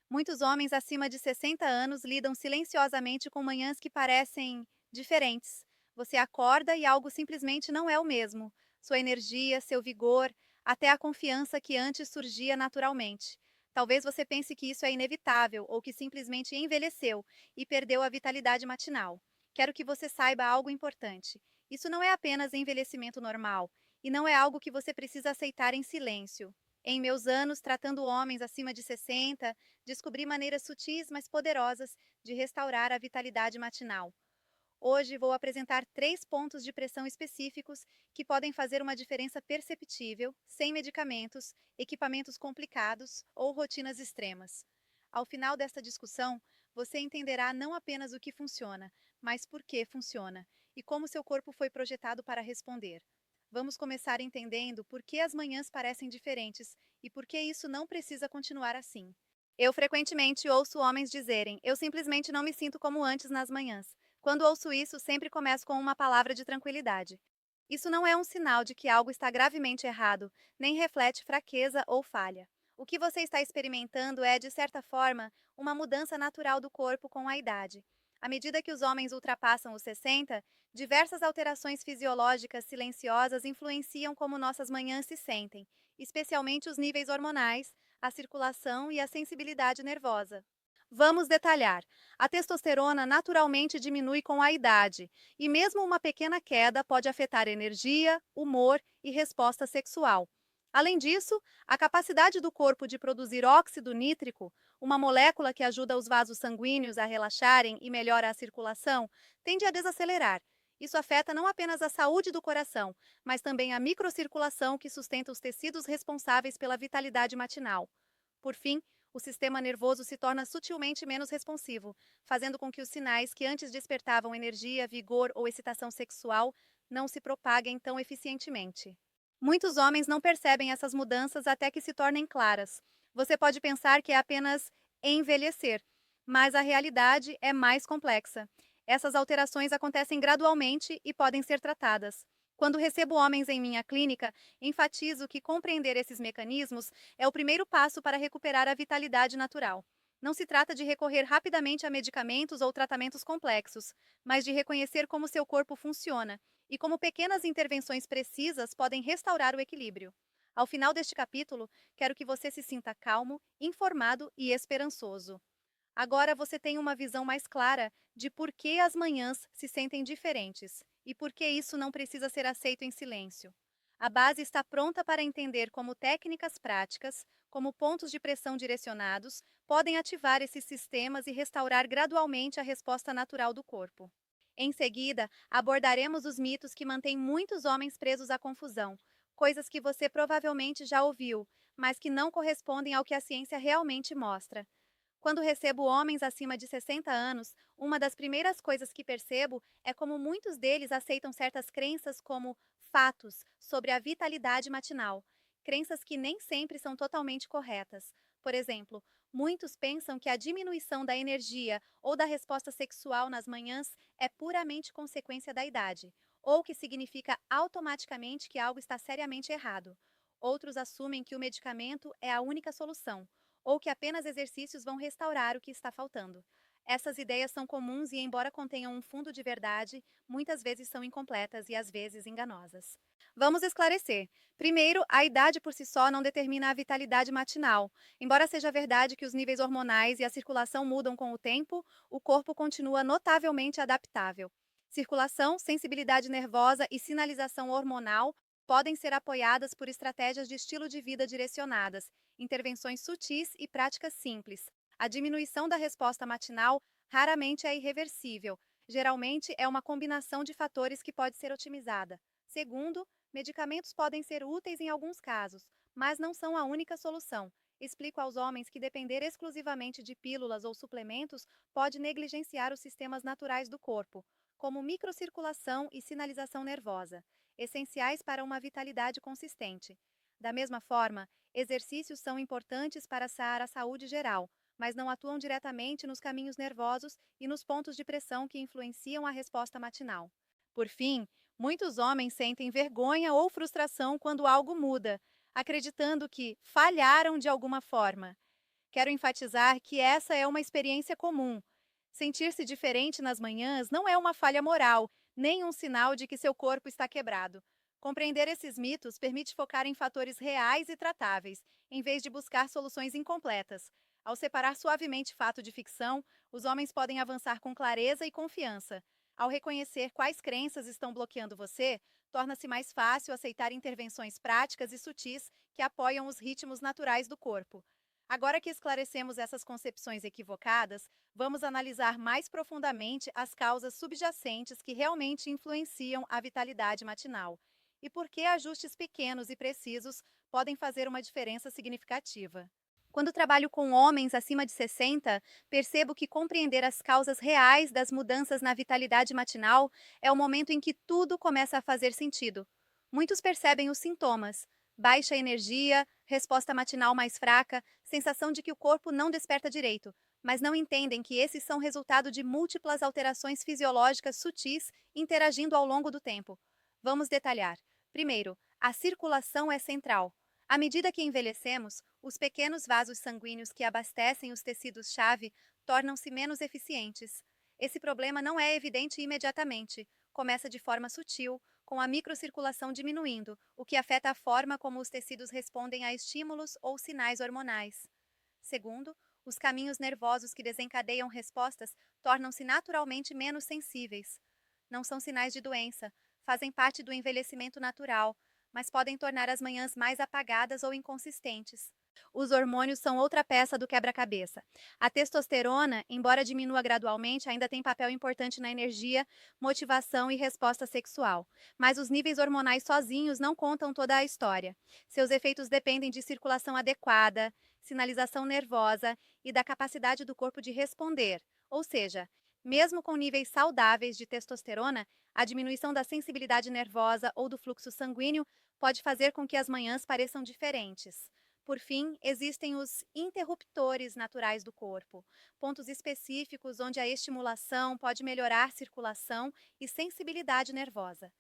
Muitos homens acima de 60 anos lidam silenciosamente com manhãs que parecem diferentes. Você acorda e algo simplesmente não é o mesmo. Sua energia, seu vigor, até a confiança que antes surgia naturalmente. Talvez você pense que isso é inevitável ou que simplesmente envelheceu e perdeu a vitalidade matinal. Quero que você saiba algo importante. Isso não é apenas envelhecimento normal e não é algo que você precisa aceitar em silêncio. Em meus anos tratando homens acima de 60, descobri maneiras sutis, mas poderosas de restaurar a vitalidade matinal. Hoje vou apresentar 3 pontos de pressão específicos que podem fazer uma diferença perceptível, sem medicamentos, equipamentos complicados ou rotinas extremas. Ao final desta discussão, você entenderá não apenas o que funciona, mas por que funciona e como seu corpo foi projetado para responder. Vamos começar entendendo por que as manhãs parecem diferentes e por que isso não precisa continuar assim. Eu frequentemente ouço homens dizerem: "Eu simplesmente não me sinto como antes nas manhãs." Quando ouço isso, sempre começo com uma palavra de tranquilidade. Isso não é um sinal de que algo está gravemente errado, nem reflete fraqueza ou falha. O que você está experimentando é, de certa forma, uma mudança natural do corpo com a idade. À medida que os homens ultrapassam os 60, diversas alterações fisiológicas silenciosas influenciam como nossas manhãs se sentem, especialmente os níveis hormonais, a circulação e a sensibilidade nervosa. Vamos detalhar. A testosterona naturalmente diminui com a idade, e mesmo uma pequena queda pode afetar energia, humor e resposta sexual. Além disso, a capacidade do corpo de produzir óxido nítrico, uma molécula que ajuda os vasos sanguíneos a relaxarem e melhora a circulação, tende a desacelerar. Isso afeta não apenas a saúde do coração, mas também a microcirculação que sustenta os tecidos responsáveis pela vitalidade matinal. Por fim, o sistema nervoso se torna sutilmente menos responsivo, fazendo com que os sinais que antes despertavam energia, vigor ou excitação sexual não se propaguem tão eficientemente. Muitos homens não percebem essas mudanças até que se tornem claras. Você pode pensar que é apenas envelhecer, mas a realidade é mais complexa. Essas alterações acontecem gradualmente e podem ser tratadas. Quando recebo homens em minha clínica, enfatizo que compreender esses mecanismos é o primeiro passo para recuperar a vitalidade natural. Não se trata de recorrer rapidamente a medicamentos ou tratamentos complexos, mas de reconhecer como seu corpo funciona e como pequenas intervenções precisas podem restaurar o equilíbrio. Ao final deste capítulo, quero que você se sinta calmo, informado e esperançoso. Agora você tem uma visão mais clara de por que as manhãs se sentem diferentes e por que isso não precisa ser aceito em silêncio. A base está pronta para entender como técnicas práticas, como pontos de pressão direcionados, podem ativar esses sistemas e restaurar gradualmente a resposta natural do corpo. Em seguida, abordaremos os mitos que mantêm muitos homens presos à confusão, coisas que você provavelmente já ouviu, mas que não correspondem ao que a ciência realmente mostra. Quando recebo homens acima de 60 anos, uma das primeiras coisas que percebo é como muitos deles aceitam certas crenças como fatos sobre a vitalidade matinal, crenças que nem sempre são totalmente corretas. Por exemplo, muitos pensam que a diminuição da energia ou da resposta sexual nas manhãs é puramente consequência da idade, ou que significa automaticamente que algo está seriamente errado. Outros assumem que o medicamento é a única solução ou que apenas exercícios vão restaurar o que está faltando. Essas ideias são comuns e, embora contenham um fundo de verdade, muitas vezes são incompletas e às vezes enganosas. Vamos esclarecer. Primeiro, a idade por si só não determina a vitalidade matinal. Embora seja verdade que os níveis hormonais e a circulação mudam com o tempo, o corpo continua notavelmente adaptável. Circulação, sensibilidade nervosa e sinalização hormonal podem ser apoiadas por estratégias de estilo de vida direcionadas, intervenções sutis e práticas simples. A diminuição da resposta matinal raramente é irreversível. Geralmente é uma combinação de fatores que pode ser otimizada. Segundo, medicamentos podem ser úteis em alguns casos, mas não são a única solução. Explico aos homens que depender exclusivamente de pílulas ou suplementos pode negligenciar os sistemas naturais do corpo, como microcirculação e sinalização nervosa, essenciais para uma vitalidade consistente. Da mesma forma, exercícios são importantes para a saúde geral, mas não atuam diretamente nos caminhos nervosos e nos pontos de pressão que influenciam a resposta matinal. Por fim, muitos homens sentem vergonha ou frustração quando algo muda, acreditando que falharam de alguma forma. Quero enfatizar que essa é uma experiência comum. Sentir-se diferente nas manhãs não é uma falha moral, nem um sinal de que seu corpo está quebrado. Compreender esses mitos permite focar em fatores reais e tratáveis, em vez de buscar soluções incompletas. Ao separar suavemente fato de ficção, os homens podem avançar com clareza e confiança. Ao reconhecer quais crenças estão bloqueando você, torna-se mais fácil aceitar intervenções práticas e sutis que apoiam os ritmos naturais do corpo. Agora que esclarecemos essas concepções equivocadas, vamos analisar mais profundamente as causas subjacentes que realmente influenciam a vitalidade matinal e por que ajustes pequenos e precisos podem fazer uma diferença significativa. Quando trabalho com homens acima de 60, percebo que compreender as causas reais das mudanças na vitalidade matinal é o momento em que tudo começa a fazer sentido. Muitos percebem os sintomas: baixa energia, resposta matinal mais fraca, sensação de que o corpo não desperta direito, mas não entendem que esses são resultado de múltiplas alterações fisiológicas sutis interagindo ao longo do tempo. Vamos detalhar. Primeiro, a circulação é central. À medida que envelhecemos, os pequenos vasos sanguíneos que abastecem os tecidos-chave tornam-se menos eficientes. Esse problema não é evidente imediatamente, começa de forma sutil, com a microcirculação diminuindo, o que afeta a forma como os tecidos respondem a estímulos ou sinais hormonais. Segundo, os caminhos nervosos que desencadeiam respostas tornam-se naturalmente menos sensíveis. Não são sinais de doença, fazem parte do envelhecimento natural, mas podem tornar as manhãs mais apagadas ou inconsistentes. Os hormônios são outra peça do quebra-cabeça. A testosterona, embora diminua gradualmente, ainda tem papel importante na energia, motivação e resposta sexual. Mas os níveis hormonais sozinhos não contam toda a história. Seus efeitos dependem de circulação adequada, sinalização nervosa e da capacidade do corpo de responder. Ou seja, mesmo com níveis saudáveis de testosterona, a diminuição da sensibilidade nervosa ou do fluxo sanguíneo pode fazer com que as manhãs pareçam diferentes. Por fim, existem os interruptores naturais do corpo, pontos específicos onde a estimulação pode melhorar circulação e sensibilidade nervosa.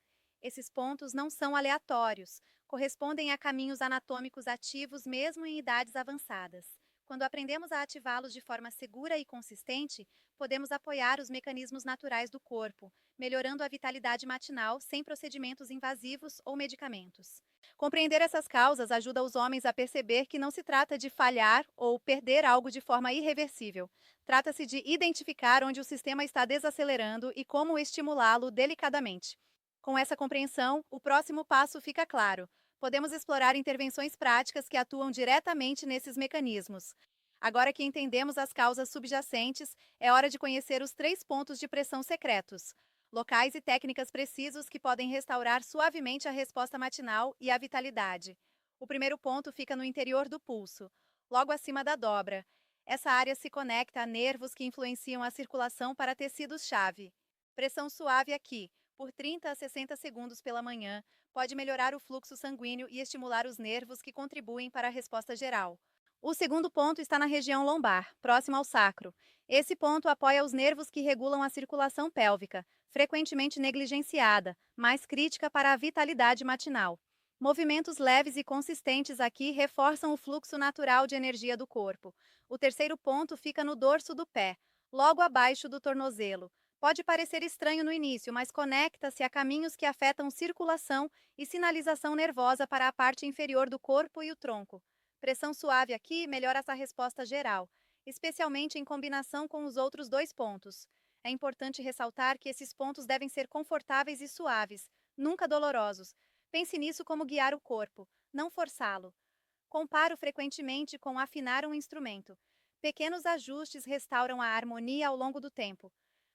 Esses pontos não são aleatórios, correspondem a caminhos anatômicos ativos mesmo em idades avançadas. Quando aprendemos a ativá-los de forma segura e consistente, podemos apoiar os mecanismos naturais do corpo, melhorando a vitalidade matinal sem procedimentos invasivos ou medicamentos. Compreender essas causas ajuda os homens a perceber que não se trata de falhar ou perder algo de forma irreversível. Trata-se de identificar onde o sistema está desacelerando e como estimulá-lo delicadamente. Com essa compreensão, o próximo passo fica claro. Podemos explorar intervenções práticas que atuam diretamente nesses mecanismos. Agora que entendemos as causas subjacentes, é hora de conhecer os 3 pontos de pressão secretos, locais e técnicas precisos que podem restaurar suavemente a resposta matinal e a vitalidade. O primeiro ponto fica no interior do pulso, logo acima da dobra. Essa área se conecta a nervos que influenciam a circulação para tecidos-chave. Pressão suave aqui, por 30 a 60 segundos pela manhã, pode melhorar o fluxo sanguíneo e estimular os nervos que contribuem para a resposta geral. O segundo ponto está na região lombar, próximo ao sacro. Esse ponto apoia os nervos que regulam a circulação pélvica, frequentemente negligenciada, mas crítica para a vitalidade matinal. Movimentos leves e consistentes aqui reforçam o fluxo natural de energia do corpo. O terceiro ponto fica no dorso do pé, logo abaixo do tornozelo. Pode parecer estranho no início, mas conecta-se a caminhos que afetam circulação e sinalização nervosa para a parte inferior do corpo e o tronco. Pressão suave aqui melhora essa resposta geral, especialmente em combinação com os outros 2 pontos. É importante ressaltar que esses pontos devem ser confortáveis e suaves, nunca dolorosos. Pense nisso como guiar o corpo, não forçá-lo. Comparo frequentemente com afinar um instrumento. Pequenos ajustes restauram a harmonia ao longo do tempo.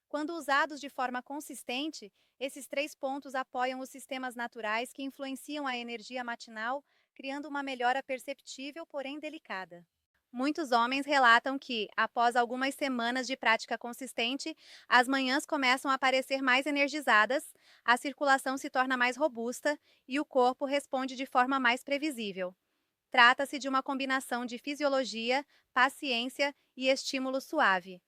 Quando usados de forma consistente, esses 3 pontos apoiam os sistemas naturais que influenciam a energia matinal, criando uma melhora perceptível, porém delicada. Muitos homens relatam que, após algumas semanas de prática consistente, as manhãs começam a parecer mais energizadas, a circulação se torna mais robusta e o corpo responde de forma mais previsível. Trata-se de uma combinação de fisiologia, paciência e estímulo suave.